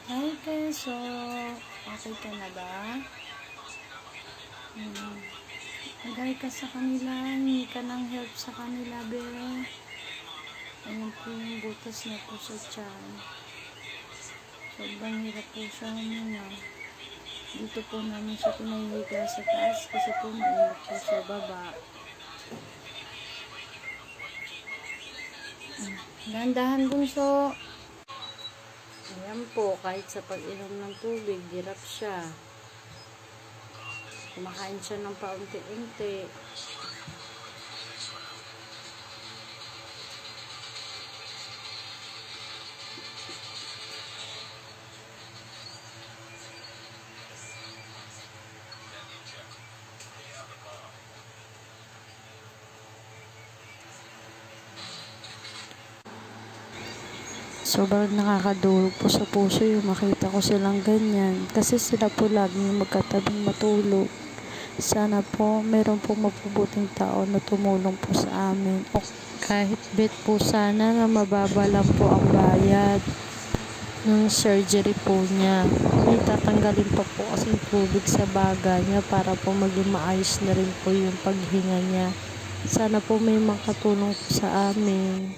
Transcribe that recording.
Hi, Keso. Okay ka na ba? Magay ka sa kanila. Hindi ka ng help sa kanila, be. Ayan po yung butas niya po sa tiyan. Sobrang hirap po siya muna. Dito po namin siya pinahihiga sa taas kasi po mainit po sa baba. Dahan-dahan bunso. Ayan po, kahit sa pag-inom ng tubig, hirap siya. Kumakain siya ng paunti-unti. Sobrang nakakadurog po sa puso yung makita ko silang ganyan. Kasi sila po laging magkatabing matulog. Sana po meron po mabubuting tao na tumulong po sa amin. O kahit bet po sana na mababa lang po ang bayad ng surgery po niya. May tatanggalin pa po kasi tubig sa baga niya para po maging maayos na rin po yung paghinga niya. Sana po may makatulong po sa amin.